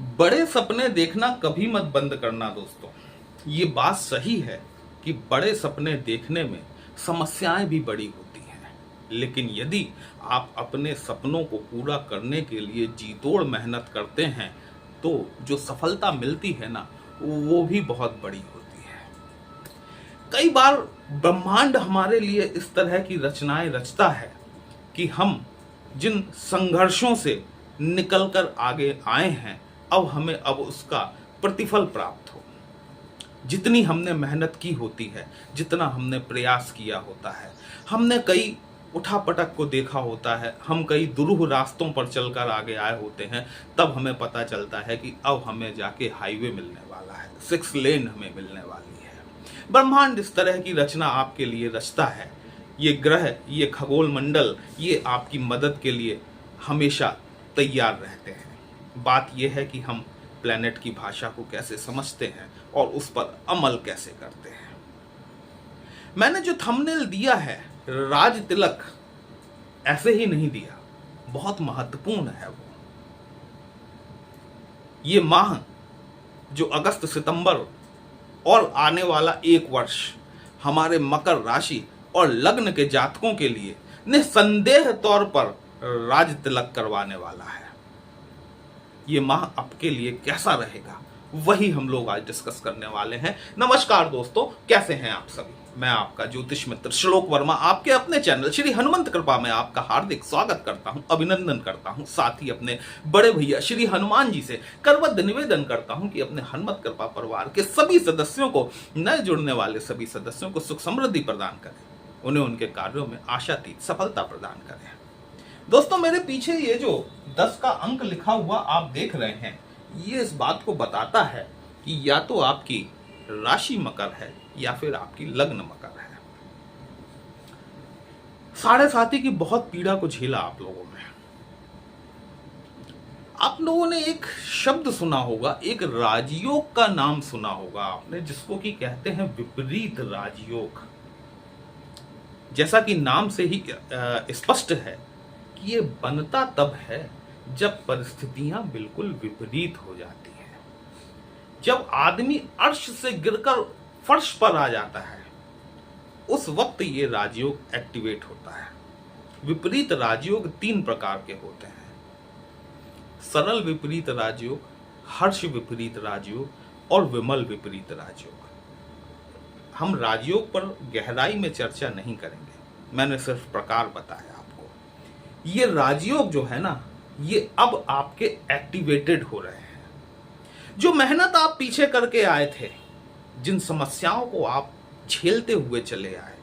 बड़े सपने देखना कभी मत बंद करना दोस्तों। ये बात सही है कि बड़े सपने देखने में समस्याएं भी बड़ी होती हैं, लेकिन यदि आप अपने सपनों को पूरा करने के लिए जी तोड़ मेहनत करते हैं तो जो सफलता मिलती है ना, वो भी बहुत बड़ी होती है। कई बार ब्रह्मांड हमारे लिए इस तरह की रचनाएं रचता है कि हम जिन संघर्षों से निकलकर आगे आए हैं, अब हमें उसका प्रतिफल प्राप्त हो। जितनी हमने मेहनत की होती है, जितना हमने प्रयास किया होता है, हमने कई उठापटक को देखा होता है, हम कई दुरूह रास्तों पर चलकर आगे आए होते हैं, तब हमें पता चलता है कि अब हमें जाके हाईवे मिलने वाला है, 6 लेन हमें मिलने वाली है। ब्रह्मांड इस तरह की रचना आपके लिए रचता है। ये ग्रह, ये खगोल मंडल, ये आपकी मदद के लिए हमेशा तैयार रहते हैं। बात यह है कि हम प्लेनेट की भाषा को कैसे समझते हैं और उस पर अमल कैसे करते हैं। मैंने जो थंबनेल दिया है, राज तिलक, ऐसे ही नहीं दिया, बहुत महत्वपूर्ण है वो। ये माह जो अगस्त सितंबर और आने वाला एक वर्ष हमारे मकर राशि और लग्न के जातकों के लिए निस्संदेह तौर पर राज तिलक करवाने वाला है। ये माह आपके लिए कैसा रहेगा, वही हम लोग आज डिस्कस करने वाले हैं। नमस्कार दोस्तों, कैसे हैं आप सभी? मैं आपका ज्योतिष मित्र श्लोक वर्मा आपके अपने चैनल श्री हनुमंत कृपा में आपका हार्दिक स्वागत करता हूं, अभिनंदन करता हूं। साथ ही अपने बड़े भैया श्री हनुमान जी से करबद्ध निवेदन करता हूं कि अपने हनुमत कृपा परिवार के सभी सदस्यों को, नए जुड़ने वाले सभी सदस्यों को सुख समृद्धि प्रदान करें, उन्हें उनके कार्यों में आशातीत सफलता प्रदान करें। दोस्तों, मेरे पीछे ये जो 10 का अंक लिखा हुआ आप देख रहे हैं, ये इस बात को बताता है कि या तो आपकी राशि मकर है या फिर आपकी लग्न मकर है। साढ़े साथी की बहुत पीड़ा को झेला आप लोगों ने। आप लोगों ने एक शब्द सुना होगा, एक राजयोग का नाम सुना होगा आपने, जिसको कि कहते हैं विपरीत राजयोग। जैसा कि नाम से ही स्पष्ट है कि ये बनता तब है जब परिस्थितियां बिल्कुल विपरीत हो जाती हैं, जब आदमी अर्श से गिरकर फर्श पर आ जाता है, उस वक्त ये राजयोग एक्टिवेट होता है। विपरीत राजयोग 3 प्रकार के होते हैं: सरल विपरीत राजयोग, हर्ष विपरीत राजयोग और विमल विपरीत राजयोग। हम राजयोग पर गहराई में चर्चा नहीं करेंगे, मैंने सिर्फ प्रकार बताया आपको। ये राजयोग जो है ना, ये अब आपके एक्टिवेटेड हो रहे हैं। जो मेहनत आप पीछे करके आए थे, जिन समस्याओं को आप झेलते हुए चले आए,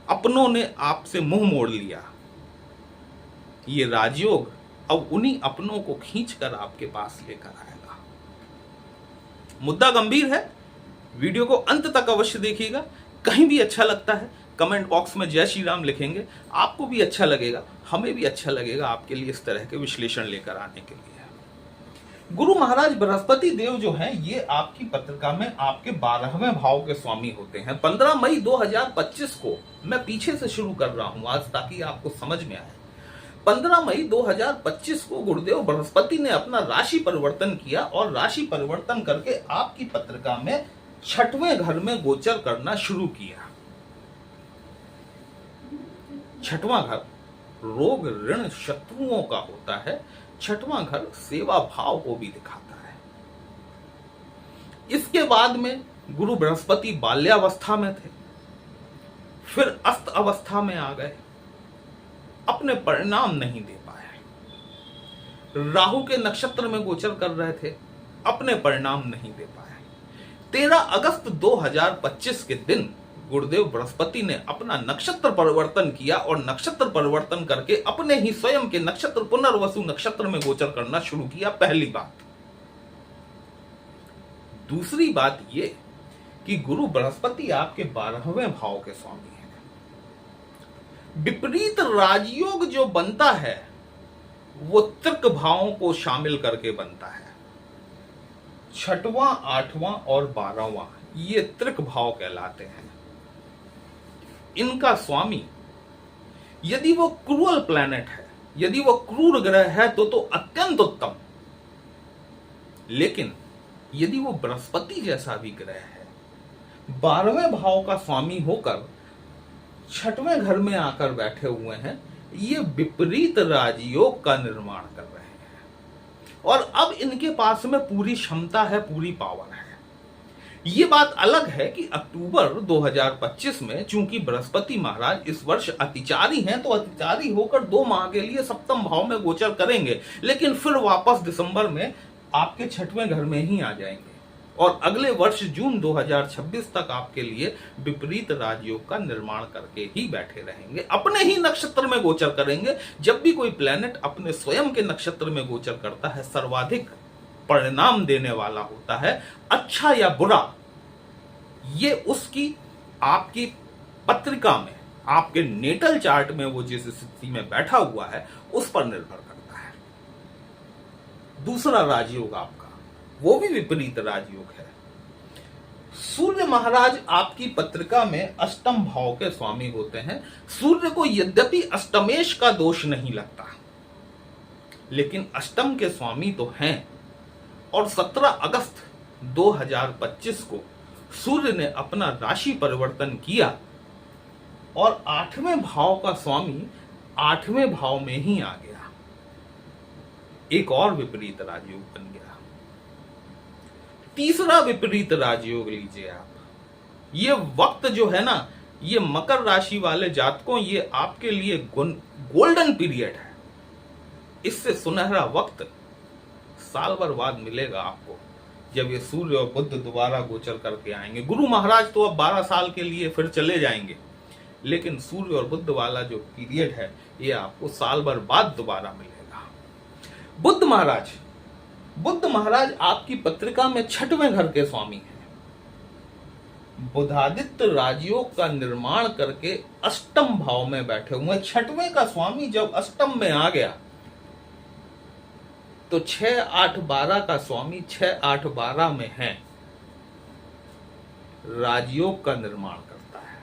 अपनों ने आपसे मुंह मोड़ लिया, ये राजयोग अब उन्हीं अपनों को खींचकर आपके पास लेकर आएगा। मुद्दा गंभीर है, वीडियो को अंत तक अवश्य देखिएगा। कहीं भी अच्छा लगता है कमेंट बॉक्स में जय श्री राम लिखेंगे, आपको भी अच्छा लगेगा, हमें भी अच्छा लगेगा आपके लिए इस तरह के विश्लेषण लेकर आने के लिए। गुरु महाराज बृहस्पति देव जो हैं, ये आपकी पत्रिका में आपके 12वें भाव के स्वामी होते हैं। 15 मई 2025 को, मैं पीछे से शुरू कर रहा हूं आज ताकि आपको समझ में आए। 15 मई 2025 को गुरुदेव बृहस्पति ने अपना राशि परिवर्तन किया और राशि परिवर्तन करके आपकी पत्रिका में 6वें घर में गोचर करना शुरू किया। 6वां घर रोग ऋण शत्रुओं का होता है। 6वां घर सेवा भाव को भी दिखाता है। इसके बाद में गुरु बृहस्पति बाल्यावस्था में थे, फिर अस्त अवस्था में आ गए, अपने परिणाम नहीं दे पाए। राहु के नक्षत्र में गोचर कर रहे थे, अपने परिणाम नहीं दे पाए। 13 अगस्त 2025 के दिन गुरुदेव बृहस्पति ने अपना नक्षत्र परिवर्तन किया और नक्षत्र परिवर्तन करके अपने ही स्वयं के नक्षत्र पुनर्वसु नक्षत्र में गोचर करना शुरू किया। पहली बात। दूसरी बात ये कि गुरु बृहस्पति आपके 12वें भाव के स्वामी हैं। विपरीत राजयोग जो बनता है वो त्रिक भावों को शामिल करके बनता है। 6वां, 8वां और 12वां ये त्रिक भाव कहलाते हैं। इनका स्वामी यदि वो क्रूअल प्लैनेट है, यदि वो क्रूर ग्रह है तो अत्यंत उत्तम। लेकिन यदि वो बृहस्पति जैसा भी ग्रह है, 12वें भाव का स्वामी होकर 6वें घर में आकर बैठे हुए हैं, ये विपरीत राजयोग का निर्माण कर रहे हैं और अब इनके पास में पूरी क्षमता है, पूरी पावर है। ये बात अलग है कि अक्टूबर 2025 में चूंकि बृहस्पति महाराज इस वर्ष अतिचारी हैं, तो अतिचारी होकर 2 माह के लिए सप्तम भाव में गोचर करेंगे, लेकिन फिर वापस दिसंबर में आपके 6वें घर में ही आ जाएंगे और अगले वर्ष जून 2026 तक आपके लिए विपरीत राजयोग का निर्माण करके ही बैठे रहेंगे। अपने ही नक्षत्र में गोचर करेंगे। जब भी कोई प्लेनेट अपने स्वयं के नक्षत्र में गोचर करता है, सर्वाधिक परिणाम देने वाला होता है, अच्छा या बुरा, ये उसकी आपकी पत्रिका में, आपके नेटल चार्ट में वो जिस स्थिति में बैठा हुआ है उस पर निर्भर करता है। दूसरा राजयोग आपका, वो भी विपरीत राजयोग है। सूर्य महाराज आपकी पत्रिका में अष्टम भाव के स्वामी होते हैं। सूर्य को यद्यपि अष्टमेश का दोष नहीं लगता, लेकिन अष्टम के स्वामी तो हैं और 17 अगस्त 2025 को सूर्य ने अपना राशि परिवर्तन किया और 8वें भाव का स्वामी 8वें भाव में ही आ गया। एक और विपरीत राजयोग बन गया। तीसरा विपरीत राजयोग लीजिए आप। ये वक्त जो है ना, ये मकर राशि वाले जातकों, ये आपके लिए गोल्डन पीरियड है। इससे सुनहरा वक्त साल भर बाद मिलेगा आपको, जब ये सूर्य और बुध दोबारा गोचर करके आएंगे। गुरु महाराज तो अब 12 साल के लिए फिर चले जाएंगे, लेकिन सूर्य और बुध वाला जो पीरियड है, ये आपको साल भर बाद दोबारा मिलेगा। बुध महाराज आपकी पत्रिका में 6वें घर के स्वामी हैं। बुधादित्य राजयोग का निर्माण करके अष्टम भाव में बैठे हुए। 6वें का स्वामी जब अष्टम में आ गया तो 6, 8, 12 का स्वामी 6, 8, 12 में है, राजयोग का निर्माण करता है।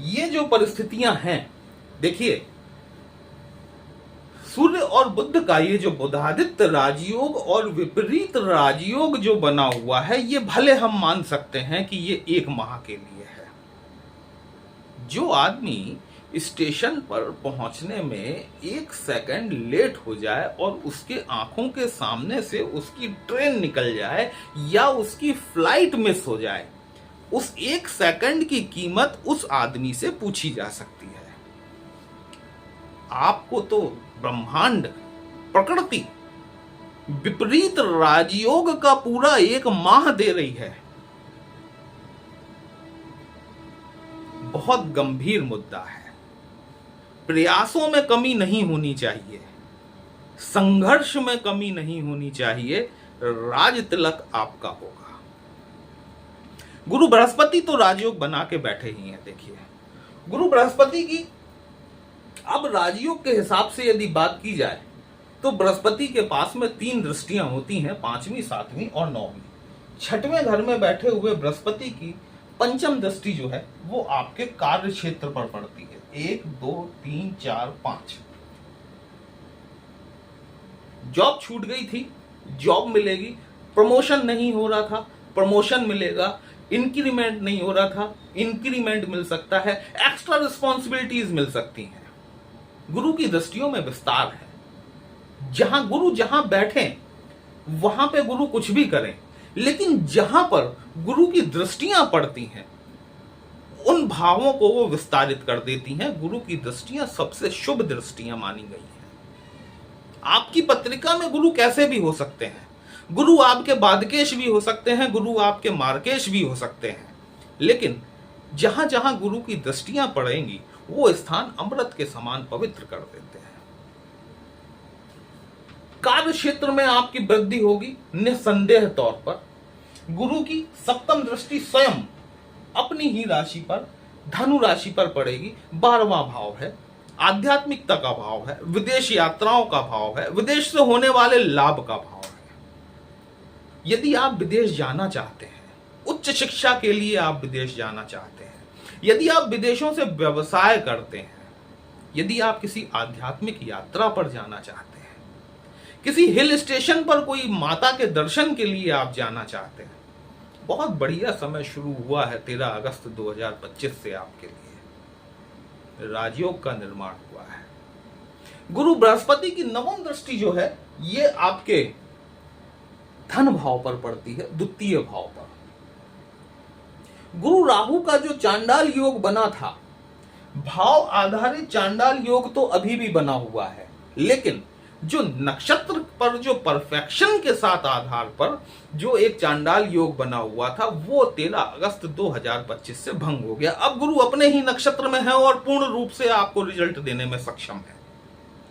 ये जो परिस्थितियां हैं, देखिए, सूर्य और बुध का ये जो बुधादित्य राजयोग और विपरीत राजयोग जो बना हुआ है, ये भले हम मान सकते हैं कि ये 1 माह के लिए है। जो आदमी स्टेशन पर पहुंचने में 1 सेकंड लेट हो जाए और उसके आंखों के सामने से उसकी ट्रेन निकल जाए या उसकी फ्लाइट मिस हो जाए, उस 1 सेकंड की कीमत उस आदमी से पूछी जा सकती है। आपको तो ब्रह्मांड, प्रकृति विपरीत राजयोग का पूरा 1 माह दे रही है। बहुत गंभीर मुद्दा है। प्रयासों में कमी नहीं होनी चाहिए, संघर्ष में कमी नहीं होनी चाहिए, राज तिलक आपका होगा। गुरु बृहस्पति तो राजयोग बना के बैठे ही हैं। देखिए, गुरु बृहस्पति की अब राजयोग के हिसाब से यदि बात की जाए तो बृहस्पति के पास में 3 दृष्टियां होती हैं, 5वीं, 7वीं और 9वीं। 6वें घर में बैठे हुए बृहस्पति की पंचम दृष्टि जो है वो आपके कार्य क्षेत्र पर पड़ती है। 1, 2, 3, 4, 5। जॉब छूट गई थी, जॉब मिलेगी। प्रमोशन नहीं हो रहा था, प्रमोशन मिलेगा। इंक्रीमेंट नहीं हो रहा था, इंक्रीमेंट मिल सकता है। एक्स्ट्रा रिस्पॉन्सिबिलिटीज मिल सकती हैं। गुरु की दृष्टियों में विस्तार है। जहां गुरु जहां बैठे वहां पे गुरु कुछ भी करें, लेकिन जहां पर गुरु की दृष्टियां पड़ती हैं उन भावों को वो विस्तारित कर देती हैं। गुरु की दृष्टियां सबसे शुभ दृष्टियां मानी गई हैं। आपकी पत्रिका में गुरु कैसे भी हो सकते हैं। गुरु आपके बादकेश भी हो सकते हैं, गुरु आपके मार्केश भी हो सकते हैं, लेकिन जहां जहां गुरु की दृष्टियां पड़ेंगी वो स्थान अमृत के समान पवित्र कर देते हैं। कार्य क्षेत्र में आपकी वृद्धि होगी निसंदेह तौर पर। गुरु की सप्तम दृष्टि स्वयं अपनी ही राशि पर, धनु राशि पर पड़ेगी। 12वां भाव है, आध्यात्मिकता का भाव है, विदेश यात्राओं का भाव है, विदेश से होने वाले लाभ का भाव है। यदि आप विदेश जाना चाहते हैं, उच्च शिक्षा के लिए आप विदेश जाना चाहते हैं, यदि आप विदेशों से व्यवसाय करते हैं, यदि आप किसी आध्यात्मिक यात्रा पर जाना चाहते हैं, किसी हिल स्टेशन पर कोई माता के दर्शन के लिए आप जाना चाहते हैं, बहुत बढ़िया समय शुरू हुआ है 13 अगस्त 2025 से आपके लिए। राजयोग का निर्माण हुआ है। गुरु बृहस्पति की नवम दृष्टि जो है ये आपके धन भाव पर पड़ती है, द्वितीय भाव पर। गुरु राहु का जो चांडाल योग बना था, भाव आधारित चांडाल योग तो अभी भी बना हुआ है, लेकिन जो नक्षत्र पर जो परफेक्शन के साथ आधार पर जो एक चांडाल योग बना हुआ था वो 13 अगस्त 2025 से भंग हो गया। अब गुरु अपने ही नक्षत्र में है और पूर्ण रूप से आपको रिजल्ट देने में सक्षम है।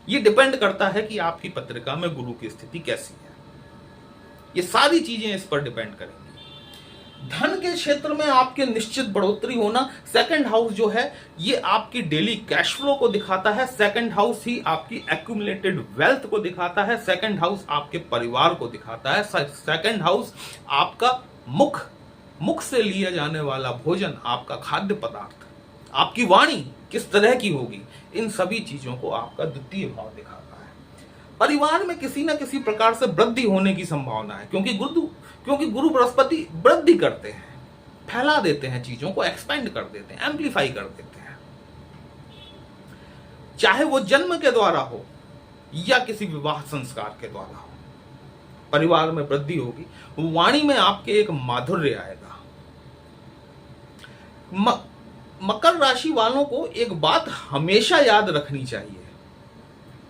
ये डिपेंड करता है कि आपकी पत्रिका में गुरु की स्थिति कैसी है। ये सारी चीजें इस पर डिपेंड करेंगी। धन के क्षेत्र में आपके निश्चित बढ़ोतरी होना, सेकंड हाउस जो है ये आपकी डेली कैश फ्लो को दिखाता है, सेकंड हाउस ही आपकी एक्यूमुलेटेड वेल्थ को दिखाता है, सेकंड हाउस आपके परिवार को दिखाता है, सेकंड हाउस आपका मुख से लिया जाने वाला भोजन, आपका खाद्य पदार्थ, आपकी वाणी किस तरह की होगी, इन सभी चीजों को आपका द्वितीय भाव दिखाता है। परिवार में किसी न किसी प्रकार से वृद्धि होने की संभावना है, क्योंकि गुरु बृहस्पति वृद्धि करते हैं, फैला देते हैं, चीजों को एक्सपेंड कर देते हैं, एम्पलीफाई कर देते हैं। चाहे वो जन्म के द्वारा हो या किसी विवाह संस्कार के द्वारा हो, परिवार में वृद्धि होगी। वाणी में आपके एक माधुर्य आएगा। मकर राशि वालों को एक बात हमेशा याद रखनी चाहिए,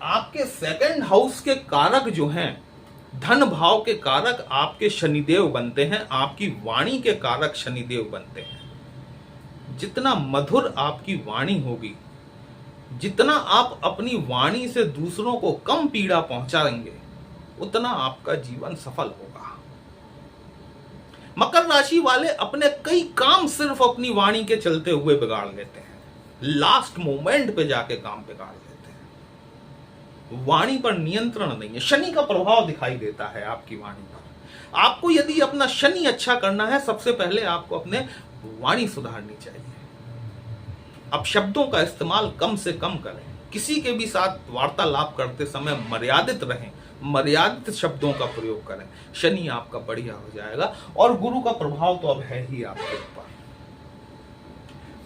आपके सेकंड हाउस के कारक जो हैं, धन भाव के कारक आपके शनिदेव बनते हैं, आपकी वाणी के कारक शनिदेव बनते हैं। जितना मधुर आपकी वाणी होगी, जितना आप अपनी वाणी से दूसरों को कम पीड़ा पहुंचाएंगे, उतना आपका जीवन सफल होगा। मकर राशि वाले अपने कई काम सिर्फ अपनी वाणी के चलते हुए बिगाड़ लेते हैं, लास्ट मोमेंट पे जाके काम बिगाड़ लेते हैं। वाणी पर नियंत्रण नहीं है, शनि का प्रभाव दिखाई देता है आपकी वाणी पर। आपको यदि अपना शनि अच्छा करना है, सबसे पहले आपको अपने वाणी सुधारनी चाहिए। अब शब्दों का इस्तेमाल कम से कम करें, किसी के भी साथ वार्तालाप करते समय मर्यादित रहें, मर्यादित शब्दों का प्रयोग करें, शनि आपका बढ़िया हो जाएगा। और गुरु का प्रभाव तो अब है ही आपके ऊपर।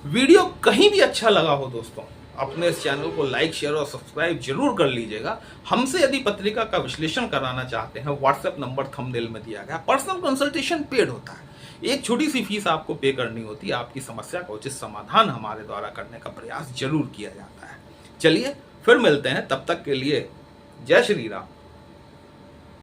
वीडियो कहीं भी अच्छा लगा हो दोस्तों, अपने इस चैनल को लाइक, शेयर और सब्सक्राइब जरूर कर लीजिएगा। हमसे यदि पत्रिका का विश्लेषण कराना चाहते हैं, व्हाट्सएप नंबर थंबनेल में दिया गया। पर्सनल कंसल्टेशन पेड होता है, एक छोटी सी फीस आपको पे करनी होती है। आपकी समस्या का उचित समाधान हमारे द्वारा करने का प्रयास जरूर किया जाता है। चलिए फिर मिलते हैं, तब तक के लिए जय श्री राम।